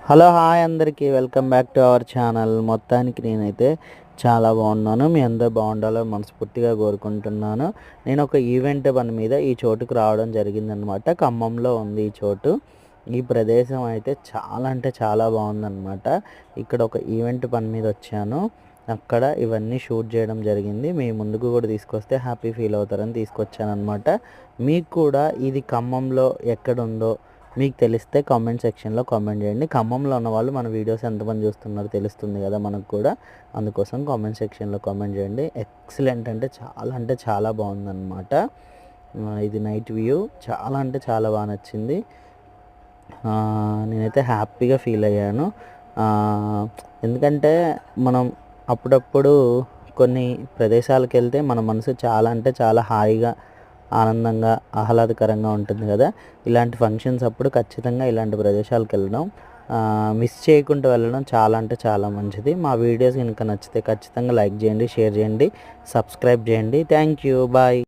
Hello hi అందరికీ welcome back to our channel. మొత్తానికి నేనైతే చాలా బాగున్నాను. మీ అందరు బాగుండాలని మనస్ఫూర్తిగా కోరుకుంటున్నాను. నేను ఒక ఈవెంట్ పని మీద ఈ చోటుకు రావడం జరిగిందనమాట. ఖమ్మంలో ఉంది ఈ చోటు. ఈ ప్రదేశం అయితే చాలా అంటే చాలా బాగుందన్నమాట. ఇక్కడ ఒక ఈవెంట్ పని మీద వచ్చాను. అక్కడ ఇవన్నీ షూట్ చేయడం జరిగింది. మీ ముందుకు కూడా తీసుకొస్తే హ్యాపీ ఫీల్ అవుతారని తీసుకొచ్చాను అనమాట. మీకు కూడా ఇది ఖమ్మంలో ఎక్కడుందో మీకు తెలిస్తే కామెంట్ సెక్షన్లో కామెంట్ చేయండి. ఖమ్మంలో ఉన్న వాళ్ళు మన వీడియోస్ ఎంతమంది చూస్తున్నారో తెలుస్తుంది కదా మనకు కూడా. అందుకోసం కామెంట్ సెక్షన్లో కామెంట్ చేయండి. ఎక్సలెంట్ అంటే చాలా బాగుందన్నమాట. ఇది నైట్ వ్యూ చాలా అంటే చాలా బాగా నచ్చింది. నేనైతే హ్యాపీగా ఫీల్ అయ్యాను. ఎందుకంటే మనం అప్పుడప్పుడు కొన్ని ప్రదేశాలకు వెళ్తే మన మనసు చాలా అంటే చాలా హాయిగా ఆనందంగా ఆహ్లాదకరంగా ఉంటుంది కదా. ఇలాంటి ఫంక్షన్స్ అప్పుడు ఖచ్చితంగా ఇలాంటి ప్రదేశాలకు వెళ్ళడం మిస్ చేయకుండా వెళ్ళడం చాలా అంటే చాలా మంచిది. మా వీడియోస్ కనుక నచ్చితే ఖచ్చితంగా లైక్ చేయండి, షేర్ చేయండి, సబ్స్క్రైబ్ చేయండి. Thank you, bye.